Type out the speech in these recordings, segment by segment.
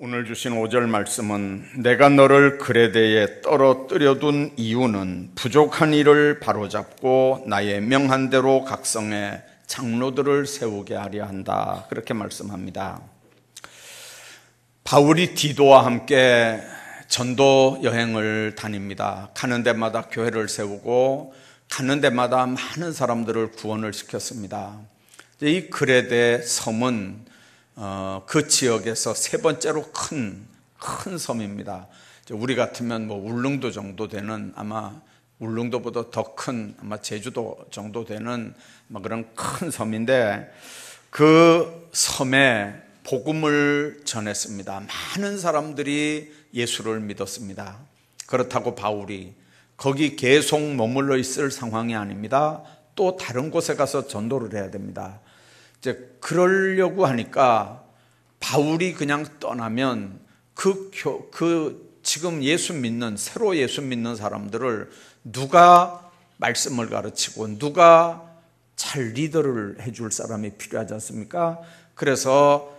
오늘 주신 5절 말씀은 내가 너를 그레데에 떨어뜨려둔 이유는 부족한 일을 바로잡고 나의 명한 대로 각성해 장로들을 세우게 하려 한다. 그렇게 말씀합니다. 바울이 디도와 함께 전도 여행을 다닙니다. 가는 데마다 교회를 세우고 가는 데마다 많은 사람들을 구원을 시켰습니다. 이 그레데 섬은 그 지역에서 세 번째로 큰 섬입니다. 우리 같으면 울릉도 정도 되는, 아마 울릉도보다 더 큰 아마 제주도 정도 되는 그런 큰 섬인데, 그 섬에 복음을 전했습니다. 많은 사람들이 예수를 믿었습니다. 그렇다고 바울이 거기 계속 머물러 있을 상황이 아닙니다. 또 다른 곳에 가서 전도를 해야 됩니다. 이제 그러려고 하니까 바울이 그냥 떠나면 지금 새로 예수 믿는 사람들을 누가 말씀을 가르치고 누가 잘 리더를 해줄 사람이 필요하지 않습니까? 그래서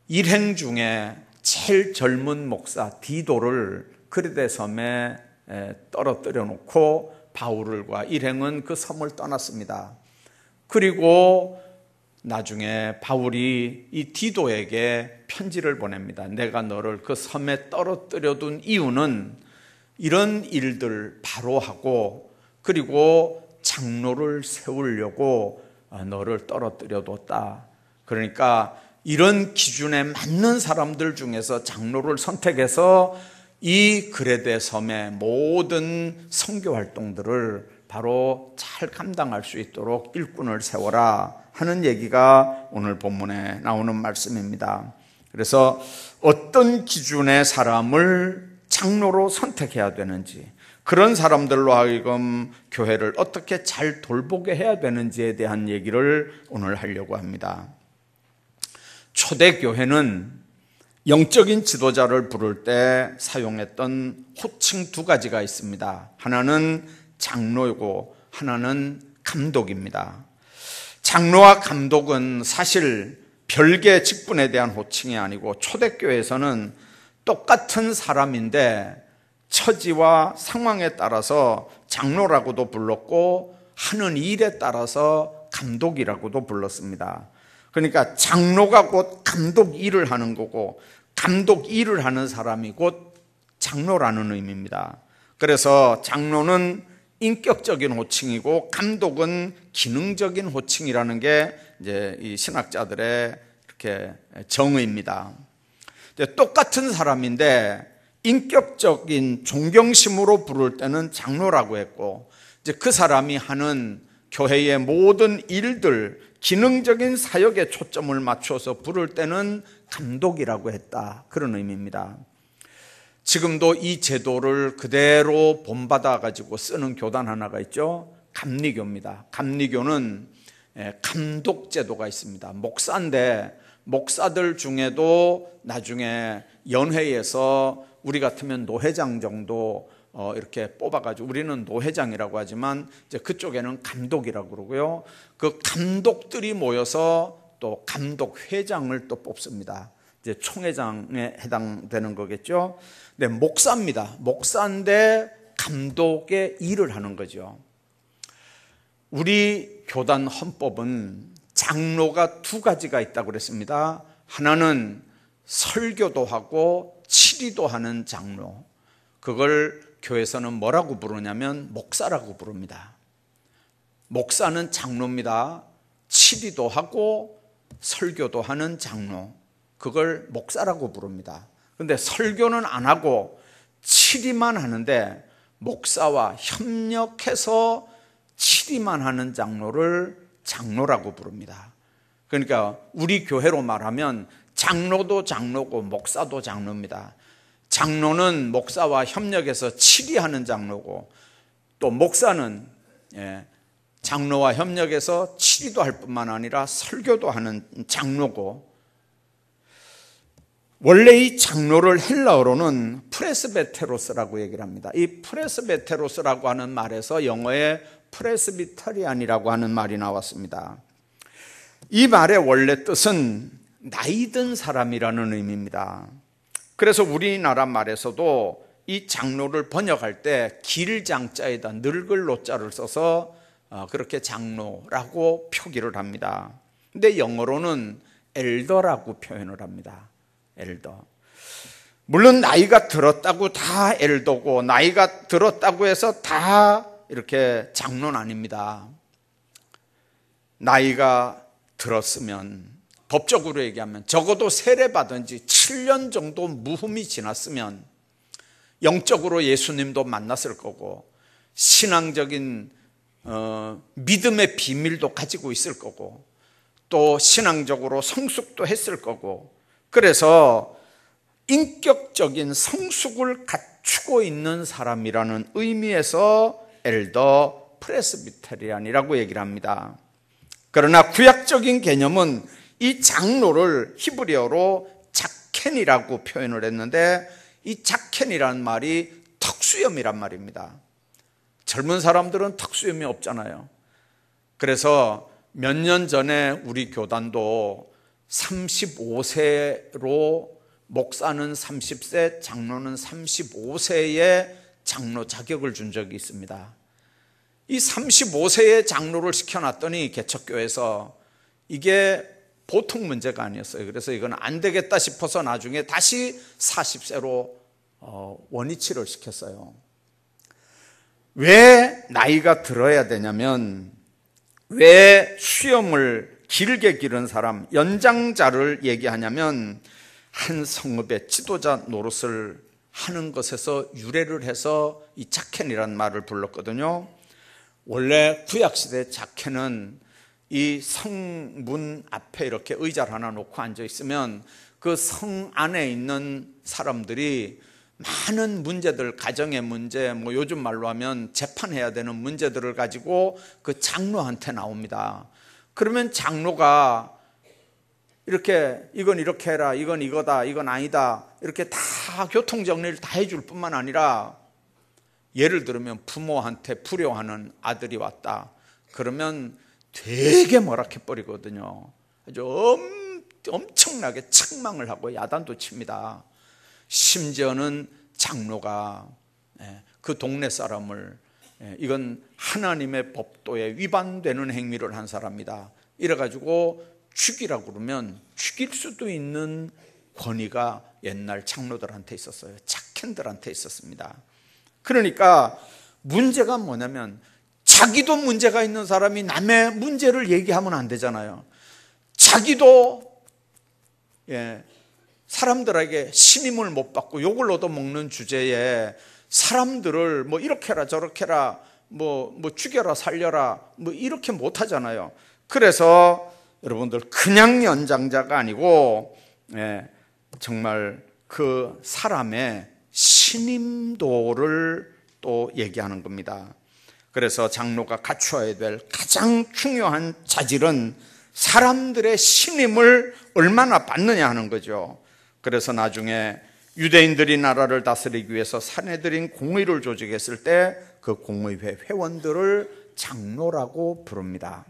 일행 중에 제일 젊은 목사 디도를 그레데 섬에 떨어뜨려 놓고 바울과 일행은 그 섬을 떠났습니다. 그리고 나중에 바울이 이 디도에게 편지를 보냅니다. 내가 너를 그 섬에 떨어뜨려 둔 이유는 이런 일들 바로 하고, 그리고 장로를 세우려고 너를 떨어뜨려 뒀다. 그러니까 이런 기준에 맞는 사람들 중에서 장로를 선택해서 이 그레데 섬의 모든 선교 활동들을 바로 잘 감당할 수 있도록 일꾼을 세워라 하는 얘기가 오늘 본문에 나오는 말씀입니다. 그래서 어떤 기준의 사람을 장로로 선택해야 되는지, 그런 사람들로 하여금 교회를 어떻게 잘 돌보게 해야 되는지에 대한 얘기를 오늘 하려고 합니다. 초대교회는 영적인 지도자를 부를 때 사용했던 호칭 두 가지가 있습니다. 하나는 장로이고 하나는 감독입니다. 장로와 감독은 사실 별개 직분에 대한 호칭이 아니고, 초대교회에서는 똑같은 사람인데 처지와 상황에 따라서 장로라고도 불렀고 하는 일에 따라서 감독이라고도 불렀습니다. 그러니까 장로가 곧 감독 일을 하는 거고, 감독 일을 하는 사람이 곧 장로라는 의미입니다. 그래서 장로는 인격적인 호칭이고 감독은 기능적인 호칭이라는 게 이제 이 신학자들의 이렇게 정의입니다. 똑같은 사람인데 인격적인 존경심으로 부를 때는 장로라고 했고, 이제 그 사람이 하는 교회의 모든 일들, 기능적인 사역에 초점을 맞춰서 부를 때는 감독이라고 했다, 그런 의미입니다. 지금도 이 제도를 그대로 본받아 가지고 쓰는 교단 하나가 있죠. 감리교입니다. 감리교는 감독 제도가 있습니다. 목사인데 목사들 중에도 나중에 연회에서 우리 같으면 노회장 정도 이렇게 뽑아가지고, 우리는 노회장이라고 하지만 이제 그쪽에는 감독이라고 그러고요. 그 감독들이 모여서 또 감독회장을 또 뽑습니다. 이제 총회장에 해당되는 거겠죠. 네, 목사입니다. 목사인데 감독의 일을 하는 거죠. 우리 교단 헌법은 장로가 두 가지가 있다고 그랬습니다. 하나는 설교도 하고 치리도 하는 장로, 그걸 교회에서는 뭐라고 부르냐면 목사라고 부릅니다. 목사는 장로입니다. 치리도 하고 설교도 하는 장로, 그걸 목사라고 부릅니다. 그런데 설교는 안 하고 치리만 하는데 목사와 협력해서 치리만 하는 장로를 장로라고 부릅니다. 그러니까 우리 교회로 말하면 장로도 장로고 목사도 장로입니다. 장로는 목사와 협력해서 치리하는 장로고, 또 목사는 장로와 협력해서 치리도 할 뿐만 아니라 설교도 하는 장로고, 원래 이 장로를 헬라어로는 프레스베테로스라고 얘기를 합니다. 이 프레스베테로스라고 하는 말에서 영어에 프레스비터리안이라고 하는 말이 나왔습니다. 이 말의 원래 뜻은 나이 든 사람이라는 의미입니다. 그래서 우리나라 말에서도 이 장로를 번역할 때 길장자에다 늙을 노자를 써서 그렇게 장로라고 표기를 합니다. 근데 영어로는 엘더라고 표현을 합니다. 엘더. 물론 나이가 들었다고 다 엘더고 나이가 들었다고 해서 다 이렇게 장로는 아닙니다. 나이가 들었으면, 법적으로 얘기하면 적어도 세례받은 지 7년 정도 무흠이 지났으면 영적으로 예수님도 만났을 거고 신앙적인 믿음의 비밀도 가지고 있을 거고 또 신앙적으로 성숙도 했을 거고, 그래서 인격적인 성숙을 갖추고 있는 사람이라는 의미에서 엘더 프레스비테리안이라고 얘기를 합니다. 그러나 구약적인 개념은 이 장로를 히브리어로 자켄이라고 표현을 했는데, 이 자켄이라는 말이 턱수염이란 말입니다. 젊은 사람들은 턱수염이 없잖아요. 그래서 몇 년 전에 우리 교단도 35세로 목사는 30세, 장로는 35세의 장로 자격을 준 적이 있습니다. 이 35세의 장로를 시켜놨더니 개척교회에서 이게 보통 문제가 아니었어요. 그래서 이건 안 되겠다 싶어서 나중에 다시 40세로 원위치를 시켰어요. 왜 나이가 들어야 되냐면, 왜 수염을 길게 기른 사람, 연장자를 얘기하냐면 한 성읍의 지도자 노릇을 하는 것에서 유래를 해서 이 자켄이라는 말을 불렀거든요. 원래 구약시대 자켄은 이 성문 앞에 이렇게 의자를 하나 놓고 앉아 있으면 그 성 안에 있는 사람들이 많은 문제들, 가정의 문제, 뭐 요즘 말로 하면 재판해야 되는 문제들을 가지고 그 장로한테 나옵니다. 그러면 장로가 이렇게 이건 이렇게 해라, 이건 이거다, 이건 아니다, 이렇게 다 교통정리를 다 해줄 뿐만 아니라, 예를 들면 부모한테 불효하는 아들이 왔다 그러면 되게 뭐락해버리거든요. 아주 엄청나게 책망을 하고 야단도 칩니다. 심지어는 장로가 그 동네 사람을 이건 하나님의 법도에 위반되는 행위를 한 사람이다 이래가지고 죽이라고 그러면 죽일 수도 있는 권위가 옛날 장로들한테 있었어요. 자켄들한테 있었습니다. 그러니까 문제가 뭐냐면, 자기도 문제가 있는 사람이 남의 문제를 얘기하면 안 되잖아요. 자기도 사람들에게 신임을 못 받고 욕을 얻어먹는 주제에 사람들을 뭐 이렇게 해라 저렇게 해라 뭐 죽여라 살려라 뭐 이렇게 못 하잖아요. 그래서 여러분들 그냥 연장자가 아니고 정말 그 사람의 신임도를 또 얘기하는 겁니다. 그래서 장로가 갖추어야 될 가장 중요한 자질은 사람들의 신임을 얼마나 받느냐 하는 거죠. 그래서 나중에 유대인들이 나라를 다스리기 위해서 사내들인 공의를 조직했을 때 그 공의회 회원들을 장로라고 부릅니다.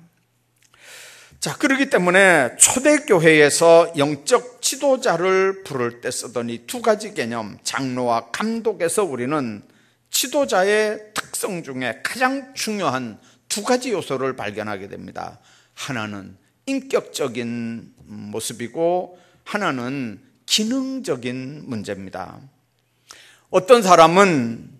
자, 그렇기 때문에 초대교회에서 영적 지도자를 부를 때 쓰던 이 두 가지 개념, 장로와 감독에서 우리는 지도자의 특성 중에 가장 중요한 두 가지 요소를 발견하게 됩니다. 하나는 인격적인 모습이고 하나는 기능적인 문제입니다. 어떤 사람은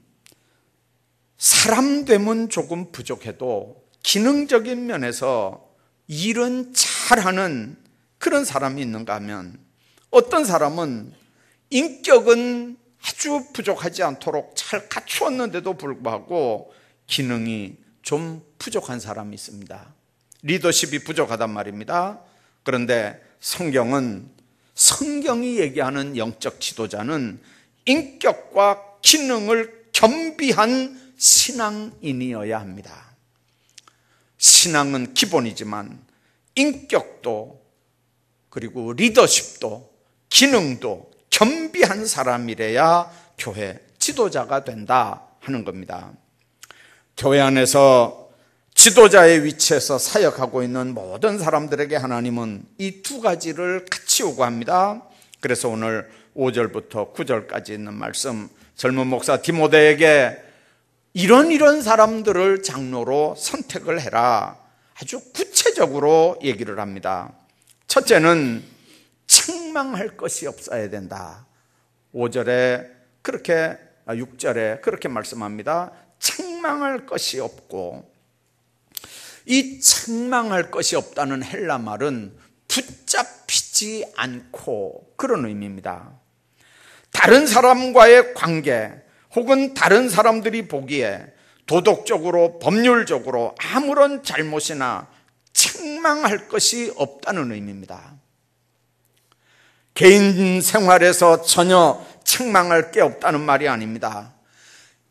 사람 되면 조금 부족해도 기능적인 면에서 일은 잘하는 그런 사람이 있는가 하면, 어떤 사람은 인격은 아주 부족하지 않도록 잘 갖추었는데도 불구하고 기능이 좀 부족한 사람이 있습니다. 리더십이 부족하단 말입니다. 그런데 성경이 얘기하는 영적 지도자는 인격과 기능을 겸비한 신앙인이어야 합니다. 신앙은 기본이지만 인격도 그리고 리더십도 기능도 겸비한 사람이래야 교회 지도자가 된다 하는 겁니다. 교회 안에서 지도자의 위치에서 사역하고 있는 모든 사람들에게 하나님은 이 두 가지를 같이 요구합니다. 그래서 오늘 5절부터 9절까지 있는 말씀, 젊은 목사 디모데에게 이런 사람들을 장로로 선택을 해라, 아주 구체적으로 얘기를 합니다. 첫째는 책망할 것이 없어야 된다. 6절에 그렇게 말씀합니다. 책망할 것이 없고, 이 책망할 것이 없다는 헬라 말은 붙잡히지 않고, 그런 의미입니다. 다른 사람과의 관계 혹은 다른 사람들이 보기에 도덕적으로 법률적으로 아무런 잘못이나 책망할 것이 없다는 의미입니다. 개인 생활에서 전혀 책망할 게 없다는 말이 아닙니다.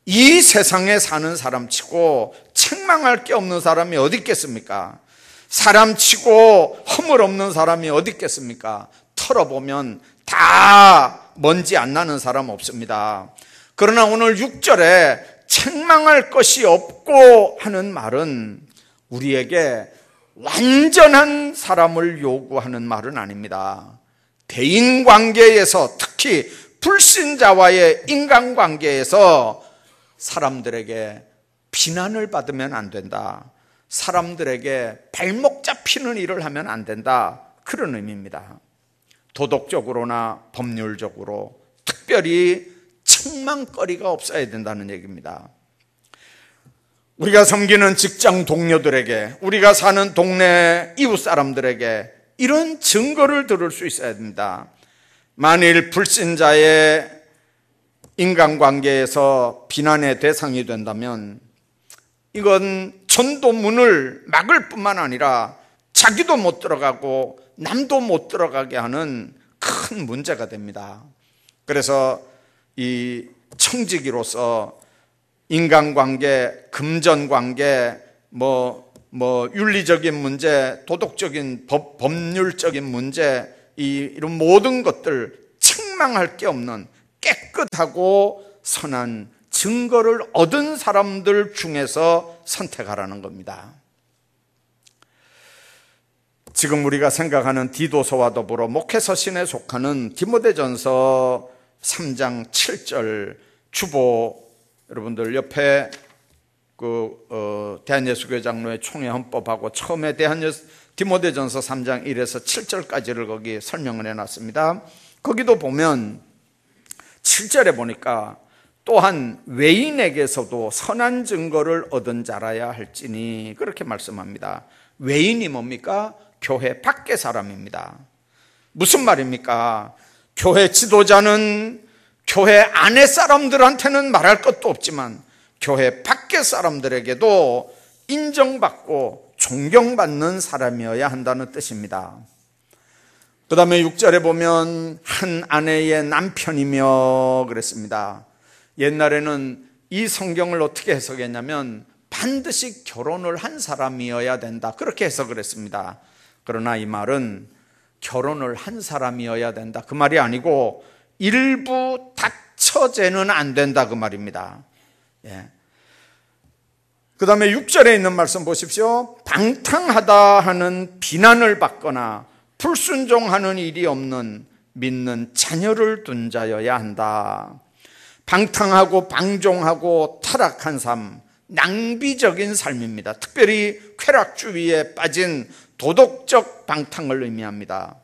이 세상에 사는 사람치고 책망할 게 없는 사람이 어디 있겠습니까? 사람치고 허물 없는 사람이 어디 있겠습니까? 털어보면 다 먼지 안 나는 사람 없습니다. 그러나 오늘 6절에 책망할 것이 없고 하는 말은 우리에게 완전한 사람을 요구하는 말은 아닙니다. 대인관계에서, 특히 불신자와의 인간관계에서 사람들에게 비난을 받으면 안 된다, 사람들에게 발목 잡히는 일을 하면 안 된다, 그런 의미입니다. 도덕적으로나 법률적으로 특별히 책망거리가 없어야 된다는 얘기입니다. 우리가 섬기는 직장 동료들에게, 우리가 사는 동네 이웃 사람들에게 이런 증거를 들을 수 있어야 됩니다. 만일 불신자의 인간관계에서 비난의 대상이 된다면 이건 전도문을 막을 뿐만 아니라 자기도 못 들어가고 남도 못 들어가게 하는 큰 문제가 됩니다. 그래서 이 청지기로서 인간관계, 금전관계, 윤리적인 문제, 도덕적인 법률적인 문제, 이런 모든 것들 책망할 게 없는 깨끗하고 선한 증거를 얻은 사람들 중에서 선택하라는 겁니다. 지금 우리가 생각하는 디도서와 더불어 목회서신에 속하는 디모데전서 3장 7절 주보, 여러분들 옆에 대한예수교회 장로의 총회 헌법하고 처음에 디모데전서 3장 1에서 7절까지를 거기 설명을 해놨습니다. 거기도 보면 7절에 보니까 또한 외인에게서도 선한 증거를 얻은 자라야 할지니, 그렇게 말씀합니다. 외인이 뭡니까? 교회 밖의 사람입니다. 무슨 말입니까? 교회 지도자는 교회 안의 사람들한테는 말할 것도 없지만 교회 밖의 사람들에게도 인정받고 존경받는 사람이어야 한다는 뜻입니다. 그 다음에 6절에 보면 한 아내의 남편이며 그랬습니다. 옛날에는 이 성경을 어떻게 해석했냐면 반드시 결혼을 한 사람이어야 된다, 그렇게 해석을 했습니다. 그러나 이 말은 결혼을 한 사람이어야 된다, 그 말이 아니고 일부 다처제는 안 된다, 그 말입니다. 그 다음에 6절에 있는 말씀 보십시오. 방탕하다 하는 비난을 받거나 불순종하는 일이 없는 믿는 자녀를 둔 자여야 한다. 방탕하고 방종하고 타락한 삶, 낭비적인 삶입니다. 특별히 쾌락주의에 빠진 도덕적 방탕을 의미합니다.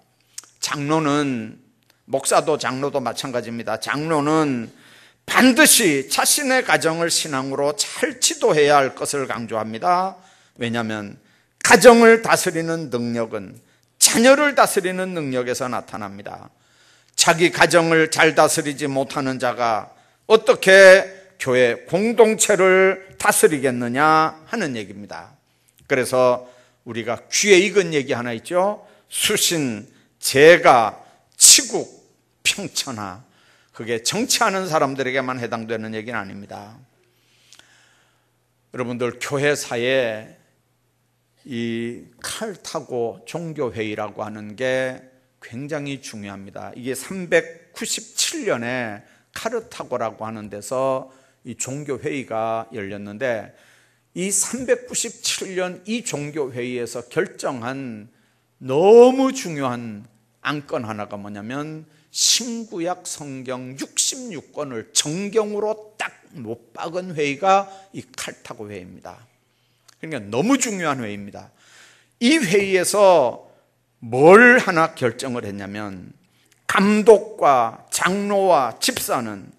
장로는, 목사도 장로도 마찬가지입니다. 장로는 반드시 자신의 가정을 신앙으로 잘 지도해야 할 것을 강조합니다. 왜냐하면 가정을 다스리는 능력은 자녀를 다스리는 능력에서 나타납니다. 자기 가정을 잘 다스리지 못하는 자가 어떻게 교회 공동체를 다스리겠느냐 하는 얘기입니다. 그래서 우리가 귀에 익은 얘기 하나 있죠. 수신, 제가, 치국, 평천하. 그게 정치하는 사람들에게만 해당되는 얘기는 아닙니다. 여러분들, 교회사에 이 칼타고 종교회의라고 하는 게 굉장히 중요합니다. 이게 397년에 카르타고라고 하는 데서 이 종교회의가 열렸는데, 이 397년 이 종교회의에서 결정한 너무 중요한 안건 하나가 뭐냐면 신구약 성경 66권을 정경으로 딱 못 박은 회의가 이 칼타고 회의입니다. 그러니까 너무 중요한 회의입니다. 이 회의에서 뭘 하나 결정을 했냐면 감독과 장로와 집사는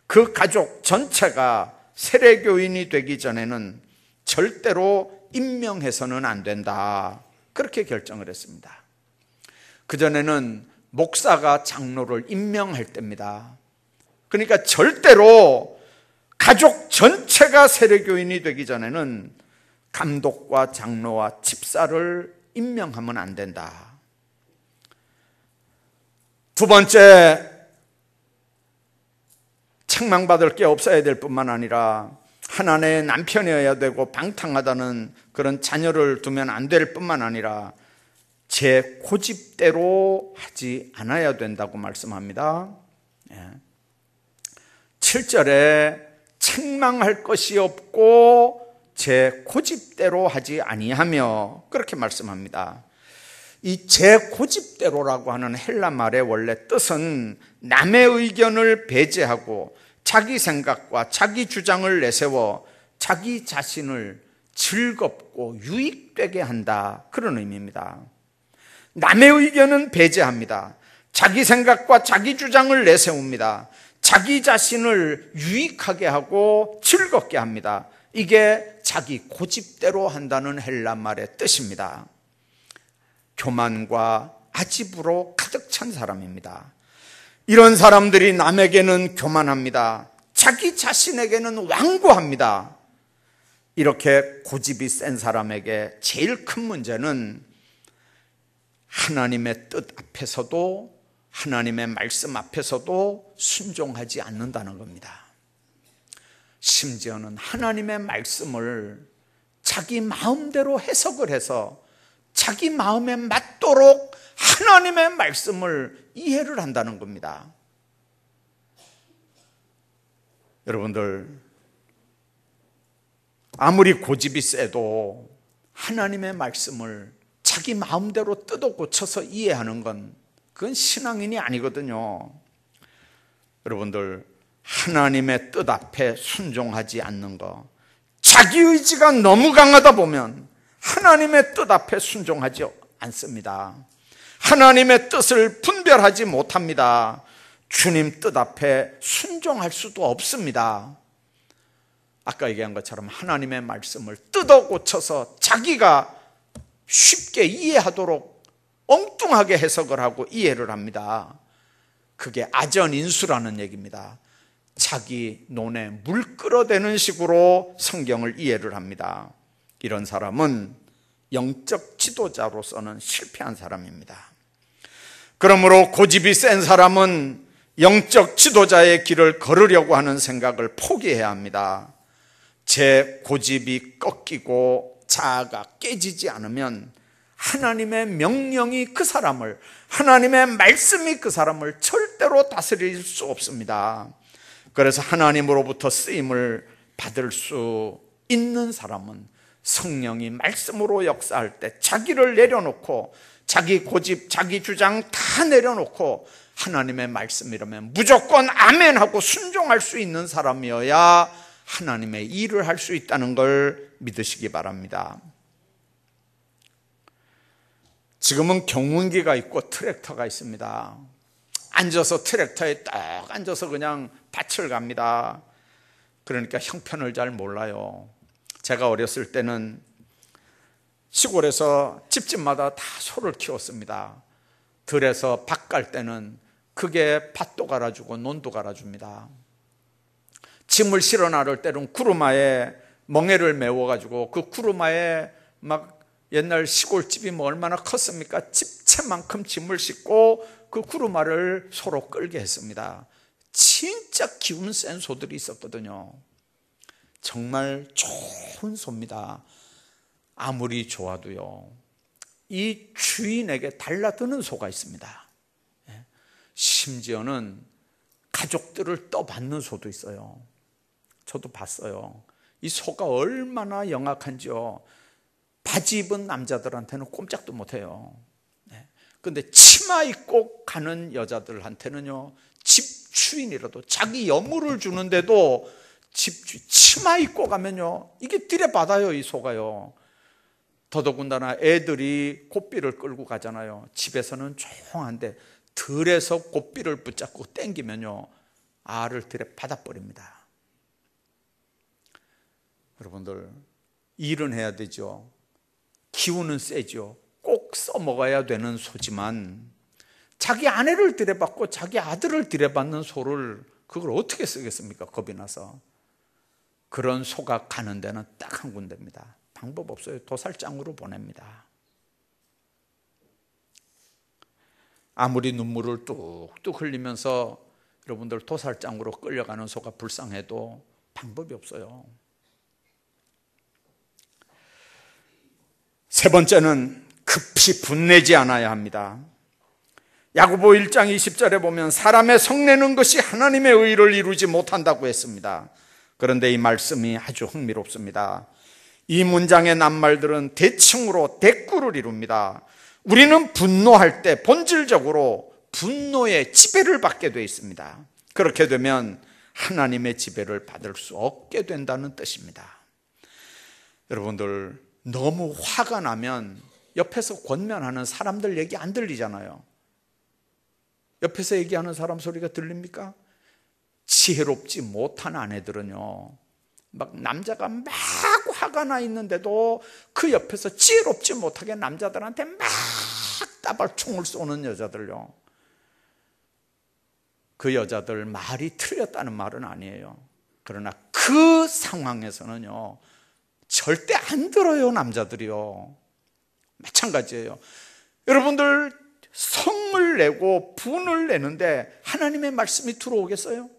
그 가족 전체가 세례교인이 되기 전에는 절대로 임명해서는 안 된다, 그렇게 결정을 했습니다. 그전에는 목사가 장로를 임명할 때입니다. 그러니까 절대로 가족 전체가 세례교인이 되기 전에는 감독과 장로와 집사를 임명하면 안 된다. 두 번째, 책망받을 게 없어야 될 뿐만 아니라 하나님의 남편이어야 되고 방탕하다는 그런 자녀를 두면 안 될 뿐만 아니라 제 고집대로 하지 않아야 된다고 말씀합니다. 7절에 책망할 것이 없고 제 고집대로 하지 아니하며, 그렇게 말씀합니다. 이 제 고집대로라고 하는 헬라 말의 원래 뜻은 남의 의견을 배제하고 자기 생각과 자기 주장을 내세워 자기 자신을 즐겁고 유익되게 한다, 그런 의미입니다. 남의 의견은 배제합니다. 자기 생각과 자기 주장을 내세웁니다. 자기 자신을 유익하게 하고 즐겁게 합니다. 이게 자기 고집대로 한다는 헬라 말의 뜻입니다. 교만과 아집으로 가득 찬 사람입니다. 이런 사람들이 남에게는 교만합니다. 자기 자신에게는 완고합니다. 이렇게 고집이 센 사람에게 제일 큰 문제는 하나님의 뜻 앞에서도 하나님의 말씀 앞에서도 순종하지 않는다는 겁니다. 심지어는 하나님의 말씀을 자기 마음대로 해석을 해서 자기 마음에 맞도록 하나님의 말씀을 이해를 한다는 겁니다. 여러분들, 아무리 고집이 세도 하나님의 말씀을 자기 마음대로 뜯어 고쳐서 이해하는 건 그건 신앙인이 아니거든요. 여러분들, 하나님의 뜻 앞에 순종하지 않는 거, 자기 의지가 너무 강하다 보면 하나님의 뜻 앞에 순종하지 않습니다. 하나님의 뜻을 분별하지 못합니다. 주님 뜻 앞에 순종할 수도 없습니다. 아까 얘기한 것처럼 하나님의 말씀을 뜯어 고쳐서 자기가 쉽게 이해하도록 엉뚱하게 해석을 하고 이해를 합니다. 그게 아전인수라는 얘기입니다. 자기 논에 물 끌어대는 식으로 성경을 이해를 합니다. 이런 사람은 영적 지도자로서는 실패한 사람입니다. 그러므로 고집이 센 사람은 영적 지도자의 길을 걸으려고 하는 생각을 포기해야 합니다. 제 고집이 꺾이고 자아가 깨지지 않으면 하나님의 명령이 그 사람을, 하나님의 말씀이 그 사람을 절대로 다스릴 수 없습니다. 그래서 하나님으로부터 쓰임을 받을 수 있는 사람은 성령이 말씀으로 역사할 때 자기를 내려놓고 자기 고집, 자기 주장 다 내려놓고 하나님의 말씀이라면 무조건 아멘하고 순종할 수 있는 사람이어야 하나님의 일을 할 수 있다는 걸 믿으시기 바랍니다. 지금은 경운기가 있고 트랙터가 있습니다. 앉아서 트랙터에 딱 앉아서 그냥 밭을 갑니다. 그러니까 형편을 잘 몰라요. 제가 어렸을 때는 시골에서 집집마다 다 소를 키웠습니다. 들에서 밭 갈 때는 크게 밭도 갈아주고 논도 갈아줍니다. 짐을 실어 나를 때는 구루마에 멍에를 메워가지고 그 구루마에 막 옛날 시골집이 뭐 얼마나 컸습니까? 집채만큼 짐을 싣고 그 구루마를 소로 끌게 했습니다. 진짜 기운 센 소들이 있었거든요. 정말 좋은 소입니다. 아무리 좋아도요, 이 주인에게 달라드는 소가 있습니다. 심지어는 가족들을 떠받는 소도 있어요. 저도 봤어요. 이 소가 얼마나 영악한지요. 바지 입은 남자들한테는 꼼짝도 못해요. 근데 치마 입고 가는 여자들한테는요, 집주인이라도 자기 여물을 주는데도 치마 입고 가면요, 이게 들여받아요, 이 소가요. 더더군다나 애들이 고삐를 끌고 가잖아요. 집에서는 조용한데 들에서 고삐를 붙잡고 땡기면요, 알을 들여받아버립니다. 여러분들, 일은 해야 되죠. 기운은 세죠. 꼭 써먹어야 되는 소지만 자기 아내를 들여받고 자기 아들을 들여받는 소를 그걸 어떻게 쓰겠습니까? 겁이 나서. 그런 소가 가는 데는 딱 한 군데입니다. 방법 없어요. 도살장으로 보냅니다. 아무리 눈물을 뚝뚝 흘리면서 여러분들 도살장으로 끌려가는 소가 불쌍해도 방법이 없어요. 세 번째는 급히 분내지 않아야 합니다. 야고보 1장 20절에 보면 사람의 성내는 것이 하나님의 의를 이루지 못한다고 했습니다. 그런데 이 말씀이 아주 흥미롭습니다. 이 문장의 낱말들은 대칭으로 대꾸를 이룹니다. 우리는 분노할 때 본질적으로 분노의 지배를 받게 되어 있습니다. 그렇게 되면 하나님의 지배를 받을 수 없게 된다는 뜻입니다. 여러분들, 너무 화가 나면 옆에서 권면하는 사람들 얘기 안 들리잖아요. 옆에서 얘기하는 사람 소리가 들립니까? 지혜롭지 못한 아내들은요, 막 남자가 막 화가 나 있는데도 그 옆에서 지혜롭지 못하게 남자들한테 막 따발총을 쏘는 여자들요, 그 여자들 말이 틀렸다는 말은 아니에요. 그러나 그 상황에서는요, 절대 안 들어요, 남자들이요. 마찬가지예요. 여러분들, 성을 내고 분을 내는데 하나님의 말씀이 들어오겠어요?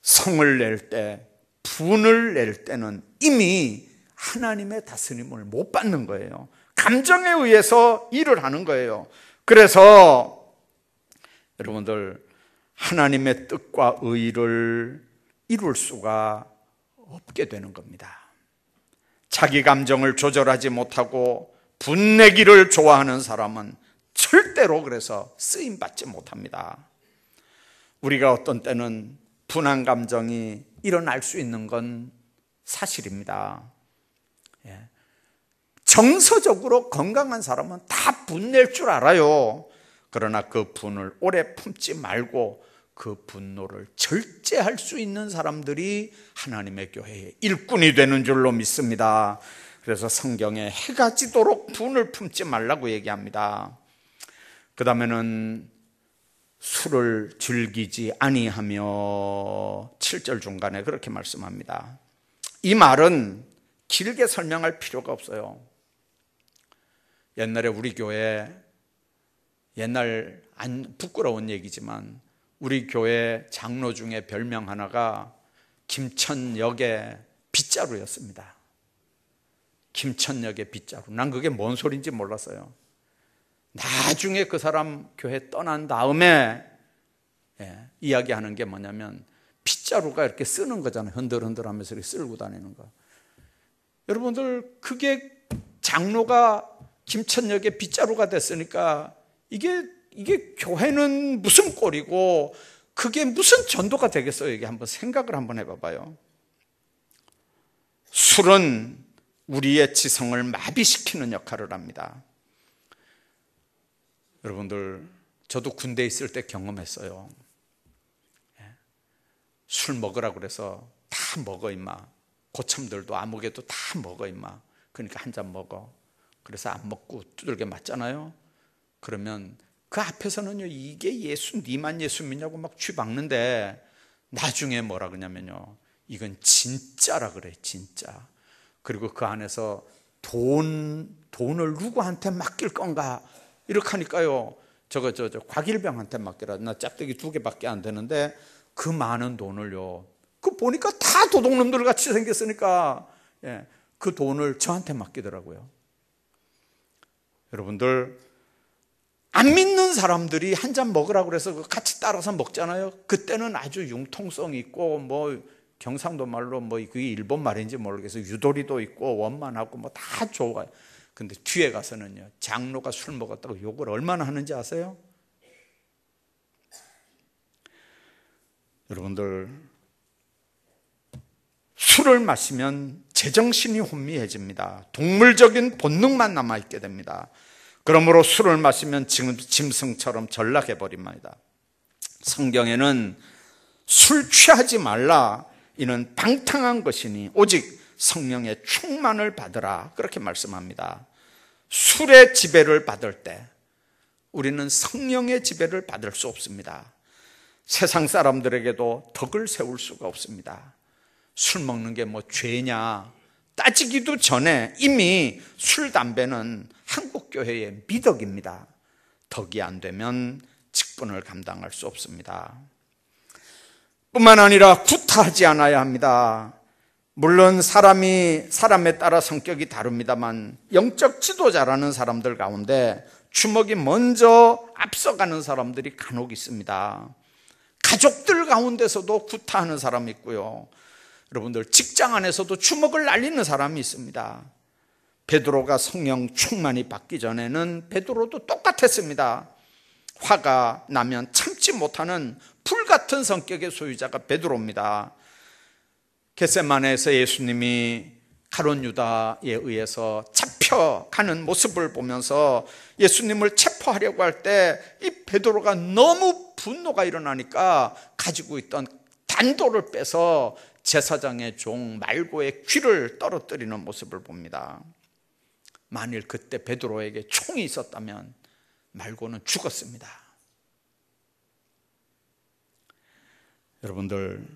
성을 낼 때, 분을 낼 때는 이미 하나님의 다스림을 못 받는 거예요. 감정에 의해서 일을 하는 거예요. 그래서 여러분들, 하나님의 뜻과 의를 이룰 수가 없게 되는 겁니다. 자기 감정을 조절하지 못하고 분내기를 좋아하는 사람은 절대로 그래서 쓰임받지 못합니다. 우리가 어떤 때는 분한 감정이 일어날 수 있는 건 사실입니다. 정서적으로 건강한 사람은 다 분낼 줄 알아요. 그러나 그 분을 오래 품지 말고 그 분노를 절제할 수 있는 사람들이 하나님의 교회의 일꾼이 되는 줄로 믿습니다. 그래서 성경에 해가 지도록 분을 품지 말라고 얘기합니다. 그 다음에는 술을 즐기지 아니하며 7절 중간에 그렇게 말씀합니다. 이 말은 길게 설명할 필요가 없어요. 옛날에 우리 교회, 옛날 안 부끄러운 얘기지만 우리 교회 장로 중에 별명 하나가 김천역의 빗자루였습니다. 김천역의 빗자루. 난 그게 뭔 소리인지 몰랐어요. 나중에 그 사람 교회 떠난 다음에 이야기하는 게 뭐냐면 빗자루가 이렇게 쓰는 거잖아요. 흔들흔들하면서 이렇게 쓸고 다니는 거. 여러분들, 그게 장로가 김천역의 빗자루가 됐으니까 이게 교회는 무슨 꼴이고 그게 무슨 전도가 되겠어요? 이게 한번 생각을 한번 해봐봐요. 술은 우리의 지성을 마비시키는 역할을 합니다. 여러분들, 저도 군대에 있을 때 경험했어요. 술 먹으라고 그래서 다 먹어 임마. 고참들도 아무개도 다 먹어 임마. 그러니까 한 잔 먹어. 그래서 안 먹고 두들겨 맞잖아요. 그러면 그 앞에서는요, 이게 예수, 니만 예수 믿냐고 막 쥐박는데 나중에 뭐라 그러냐면요, 이건 진짜라 그래, 진짜. 그리고 그 안에서 돈을 누구한테 맡길 건가 이렇게 하니까요, 저 곽일병한테 맡기라. 나 짝대기 2개밖에 안 되는데 그 많은 돈을요, 그 보니까 다 도둑놈들 같이 생겼으니까 그 돈을 저한테 맡기더라고요. 여러분들, 안 믿는 사람들이 한 잔 먹으라고 그래서 같이 따라서 먹잖아요. 그때는 아주 융통성 있고 뭐 경상도 말로 뭐 그게 일본 말인지 모르겠어요. 유도리도 있고 원만하고 뭐 다 좋아요. 근데 뒤에 가서는요, 장로가 술 먹었다고 욕을 얼마나 하는지 아세요? 여러분들, 술을 마시면 제정신이 혼미해집니다. 동물적인 본능만 남아있게 됩니다. 그러므로 술을 마시면 짐승처럼 전락해버립니다. 성경에는 술 취하지 말라, 이는 방탕한 것이니 오직 성령의 충만을 받으라, 그렇게 말씀합니다. 술의 지배를 받을 때 우리는 성령의 지배를 받을 수 없습니다. 세상 사람들에게도 덕을 세울 수가 없습니다. 술 먹는 게 뭐 죄냐 따지기도 전에 이미 술, 담배는 한국교회의 미덕입니다. 덕이 안 되면 직분을 감당할 수 없습니다. 뿐만 아니라 구타하지 않아야 합니다. 물론 사람에 따라 성격이 다릅니다만 영적 지도자라는 사람들 가운데 주먹이 먼저 앞서가는 사람들이 간혹 있습니다. 가족들 가운데서도 구타하는 사람이 있고요, 여러분들 직장 안에서도 주먹을 날리는 사람이 있습니다. 베드로가 성령 충만이 받기 전에는 베드로도 똑같았습니다. 화가 나면 참지 못하는 불같은 성격의 소유자가 베드로입니다. 겟세마네에서 예수님이 가룟 유다에 의해서 잡혀가는 모습을 보면서 예수님을 체포하려고 할 때 이 베드로가 너무 분노가 일어나니까 가지고 있던 단도를 빼서 제사장의 종 말고의 귀를 떨어뜨리는 모습을 봅니다. 만일 그때 베드로에게 총이 있었다면 말고는 죽었습니다. 여러분들,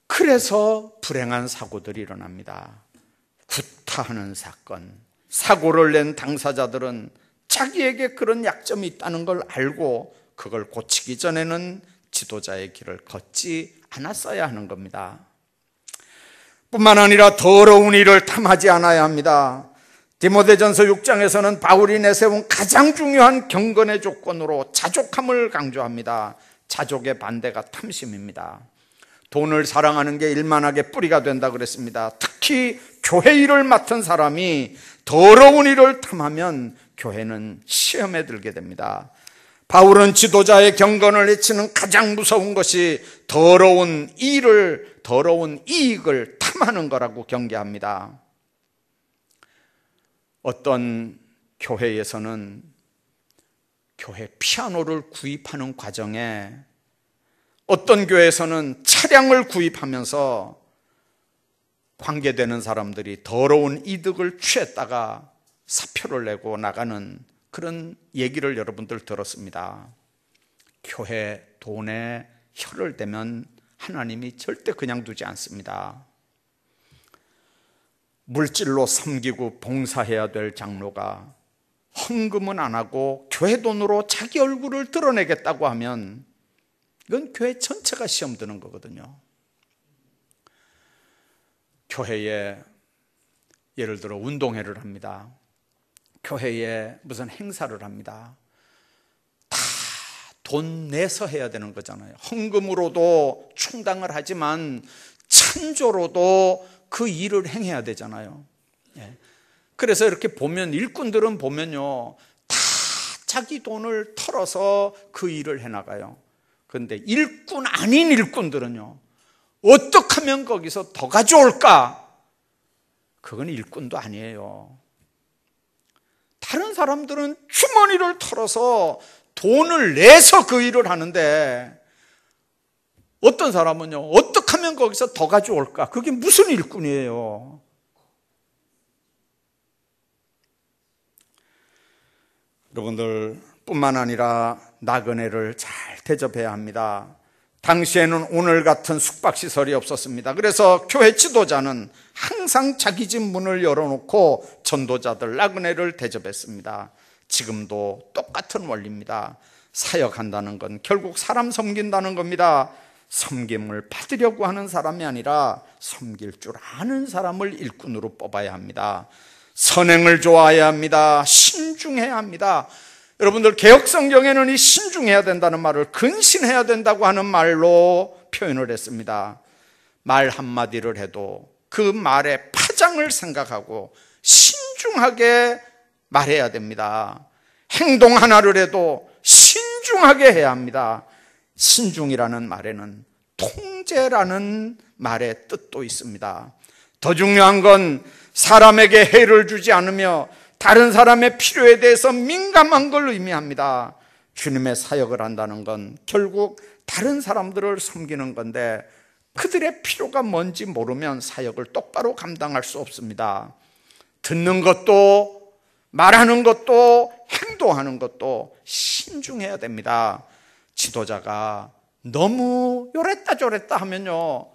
그래서 불행한 사고들이 일어납니다. 구타하는 사건, 사고를 낸 당사자들은 자기에게 그런 약점이 있다는 걸 알고 그걸 고치기 전에는 지도자의 길을 걷지 않았어야 하는 겁니다. 뿐만 아니라 더러운 일을 탐하지 않아야 합니다. 디모데전서 6장에서는 바울이 내세운 가장 중요한 경건의 조건으로 자족함을 강조합니다. 자족의 반대가 탐심입니다. 돈을 사랑하는 게 일만하게 뿌리가 된다 그랬습니다. 특히 교회 일을 맡은 사람이 더러운 일을 탐하면 교회는 시험에 들게 됩니다. 바울은 지도자의 경건을 해치는 가장 무서운 것이 더러운 이익을 탐하는 거라고 경계합니다. 어떤 교회에서는 교회 피아노를 구입하는 과정에, 어떤 교회에서는 차량을 구입하면서 관계되는 사람들이 더러운 이득을 취했다가 사표를 내고 나가는 그런 얘기를 여러분들 들었습니다. 교회 돈에 혀를 대면 하나님이 절대 그냥 두지 않습니다. 물질로 섬기고 봉사해야 될 장로가 헌금은 안 하고 교회 돈으로 자기 얼굴을 드러내겠다고 하면 이건 교회 전체가 시험 드는 거거든요. 교회에 예를 들어 운동회를 합니다. 교회에 무슨 행사를 합니다. 다 돈 내서 해야 되는 거잖아요. 헌금으로도 충당을 하지만 찬조로도 그 일을 행해야 되잖아요. 그래서 이렇게 보면 일꾼들은 보면요, 다 자기 돈을 털어서 그 일을 해나가요. 그런데 일꾼 아닌 일꾼들은요, 어떻게 하면 거기서 더 가져올까? 그건 일꾼도 아니에요. 다른 사람들은 주머니를 털어서 돈을 내서 그 일을 하는데 어떤 사람은요, 어떻게 하면 거기서 더 가져올까? 그게 무슨 일꾼이에요? 여러분들 뿐만 아니라 나그네를 잘 대접해야 합니다. 당시에는 오늘 같은 숙박시설이 없었습니다. 그래서 교회 지도자는 항상 자기 집 문을 열어놓고 전도자들, 나그네를 대접했습니다. 지금도 똑같은 원리입니다. 사역한다는 건 결국 사람 섬긴다는 겁니다. 섬김을 받으려고 하는 사람이 아니라 섬길 줄 아는 사람을 일꾼으로 뽑아야 합니다. 선행을 좋아해야 합니다. 신중해야 합니다. 여러분들, 개혁성경에는 이 신중해야 된다는 말을 근신해야 된다고 하는 말로 표현을 했습니다. 말 한마디를 해도 그 말의 파장을 생각하고 신중하게 말해야 됩니다. 행동 하나를 해도 신중하게 해야 합니다. 신중이라는 말에는 통제라는 말의 뜻도 있습니다. 더 중요한 건 사람에게 해를 주지 않으며 다른 사람의 필요에 대해서 민감한 걸 의미합니다. 주님의 사역을 한다는 건 결국 다른 사람들을 섬기는 건데 그들의 필요가 뭔지 모르면 사역을 똑바로 감당할 수 없습니다. 듣는 것도 말하는 것도 행동하는 것도 신중해야 됩니다. 지도자가 너무 요랬다 저랬다 하면요,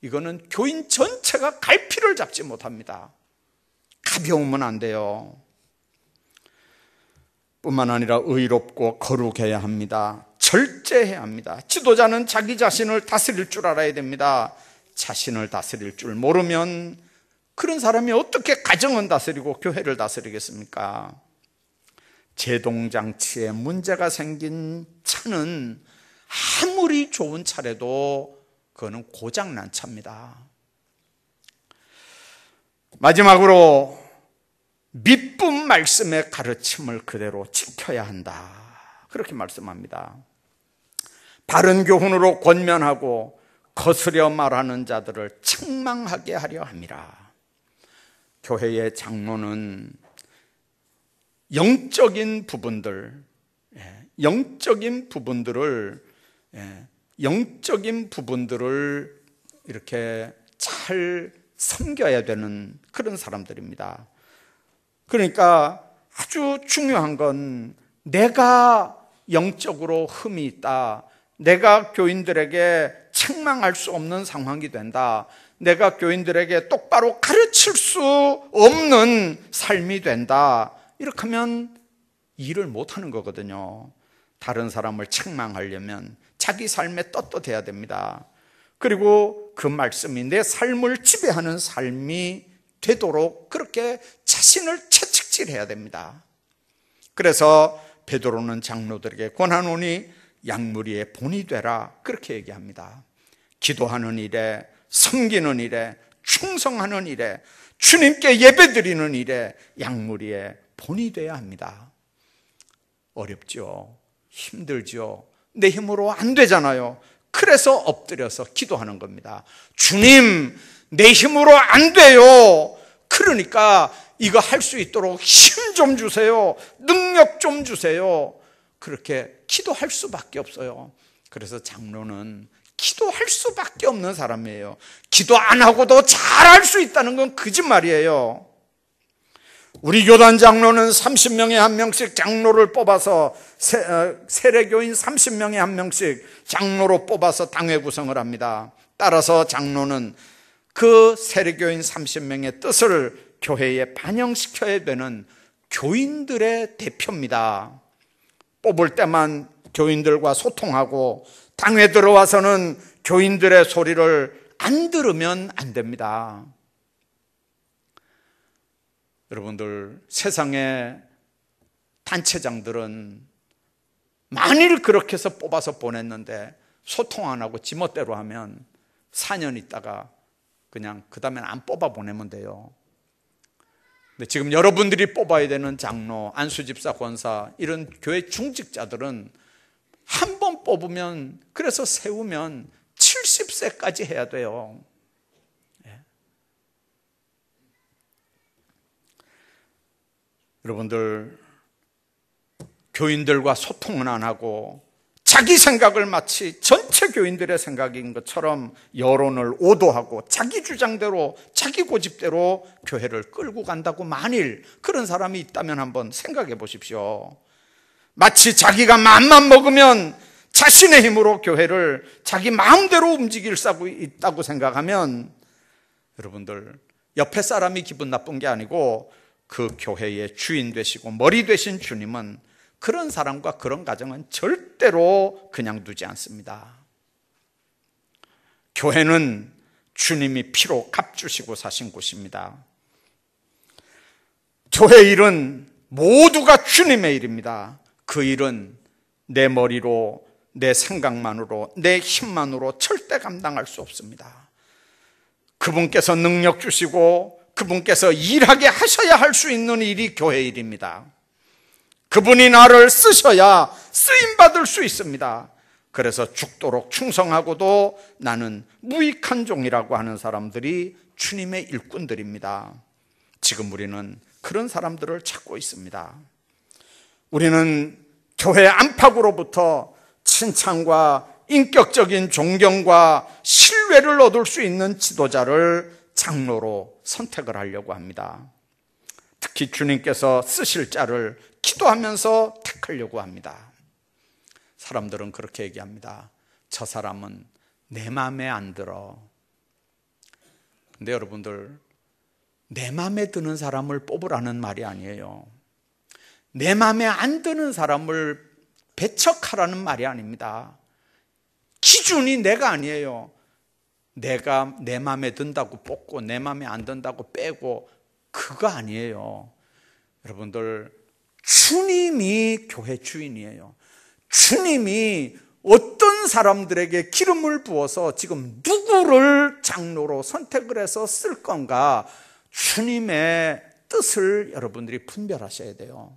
이거는 교인 전체가 갈피를 잡지 못합니다. 가벼우면 안 돼요. 뿐만 아니라 의롭고 거룩해야 합니다. 절제해야 합니다. 지도자는 자기 자신을 다스릴 줄 알아야 됩니다. 자신을 다스릴 줄 모르면 그런 사람이 어떻게 가정은 다스리고 교회를 다스리겠습니까? 제동장치에 문제가 생긴 차는 아무리 좋은 차라도 그거는 고장난 차입니다. 마지막으로 밑분 말씀의 가르침을 그대로 지켜야 한다, 그렇게 말씀합니다. 바른 교훈으로 권면하고 거스려 말하는 자들을 책망하게 하려 함이라. 교회의 장로는 영적인 부분들을 이렇게 잘 섬겨야 되는 그런 사람들입니다. 그러니까 아주 중요한 건 내가 영적으로 흠이 있다, 내가 교인들에게 책망할 수 없는 상황이 된다, 내가 교인들에게 똑바로 가르칠 수 없는 삶이 된다, 이렇게 하면 일을 못하는 거거든요. 다른 사람을 책망하려면 자기 삶에 떳떳해야 됩니다. 그리고 그 말씀이 내 삶을 지배하는 삶이 되도록 그렇게 자신을 채찍질해야 됩니다. 그래서 베드로는 장로들에게 권하노니 양무리의 본이 되라, 그렇게 얘기합니다. 기도하는 일에, 섬기는 일에, 충성하는 일에, 주님께 예배드리는 일에 양무리의 본이 돼야 합니다. 어렵죠. 힘들죠. 내 힘으로 안 되잖아요. 그래서 엎드려서 기도하는 겁니다. 주님, 내 힘으로 안 돼요. 그러니까 이거 할 수 있도록 힘 좀 주세요. 능력 좀 주세요. 그렇게 기도할 수밖에 없어요. 그래서 장로는 기도할 수밖에 없는 사람이에요. 기도 안 하고도 잘할 수 있다는 건 거짓말이에요. 우리 교단 장로는 30명에 한 명씩 장로를 뽑아서 세례교인 30명에 한 명씩 장로로 뽑아서 당회 구성을 합니다. 따라서 장로는 그 세례교인 30명의 뜻을 교회에 반영시켜야 되는 교인들의 대표입니다. 뽑을 때만 교인들과 소통하고 당회 들어와서는 교인들의 소리를 안 들으면 안 됩니다. 여러분들, 세상의 단체장들은 만일 그렇게 해서 뽑아서 보냈는데 소통 안 하고 지멋대로 하면 4년 있다가 그냥 그 다음엔 안 뽑아 보내면 돼요. 근데 지금 여러분들이 뽑아야 되는 장로, 안수집사, 권사, 이런 교회 중직자들은 한 번 뽑으면, 그래서 세우면 70세까지 해야 돼요. 여러분들, 교인들과 소통은 안 하고 자기 생각을 마치 전체 교인들의 생각인 것처럼 여론을 오도하고 자기 주장대로, 자기 고집대로 교회를 끌고 간다고 만일 그런 사람이 있다면 한번 생각해 보십시오. 마치 자기가 마음만 먹으면 자신의 힘으로 교회를 자기 마음대로 움직일 수 있다고 생각하면 여러분들, 옆에 사람이 기분 나쁜 게 아니고 그 교회의 주인 되시고 머리 되신 주님은 그런 사람과 그런 가정은 절대로 그냥 두지 않습니다. 교회는 주님이 피로 값주시고 사신 곳입니다. 교회 일은 모두가 주님의 일입니다. 그 일은 내 머리로, 내 생각만으로, 내 힘만으로 절대 감당할 수 없습니다. 그분께서 능력 주시고 그분께서 일하게 하셔야 할 수 있는 일이 교회 일입니다. 그분이 나를 쓰셔야 쓰임받을 수 있습니다. 그래서 죽도록 충성하고도 나는 무익한 종이라고 하는 사람들이 주님의 일꾼들입니다. 지금 우리는 그런 사람들을 찾고 있습니다. 우리는 교회 안팎으로부터 칭찬과 인격적인 존경과 신뢰를 얻을 수 있는 지도자를 장로로 선택을 하려고 합니다. 특히 주님께서 쓰실 자를 기도하면서 택하려고 합니다. 사람들은 그렇게 얘기합니다. 저 사람은 내 마음에 안 들어. 근데 여러분들, 내 마음에 드는 사람을 뽑으라는 말이 아니에요. 내 마음에 안 드는 사람을 배척하라는 말이 아닙니다. 기준이 내가 아니에요. 내가 내 마음에 든다고 뽑고 내 마음에 안 든다고 빼고 그거 아니에요. 여러분들, 주님이 교회 주인이에요. 주님이 어떤 사람들에게 기름을 부어서 지금 누구를 장로로 선택을 해서 쓸 건가, 주님의 뜻을 여러분들이 분별하셔야 돼요.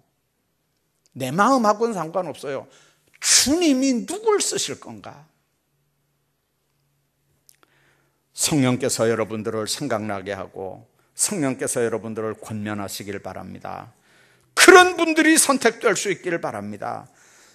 내 마음하고는 상관없어요. 주님이 누굴 쓰실 건가. 성령께서 여러분들을 생각나게 하고 성령께서 여러분들을 권면하시길 바랍니다. 그런 분들이 선택될 수 있기를 바랍니다.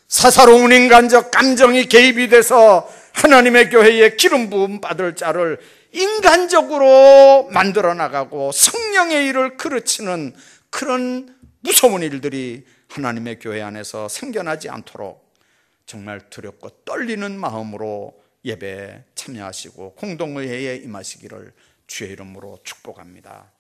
사사로운 인간적 감정이 개입이 돼서 하나님의 교회에 기름 부음 받을 자를 인간적으로 만들어 나가고 성령의 일을 그르치는 그런 무서운 일들이 하나님의 교회 안에서 생겨나지 않도록 정말 두렵고 떨리는 마음으로 예배에 참여하시고 공동의회에 임하시기를 주의 이름으로 축복합니다.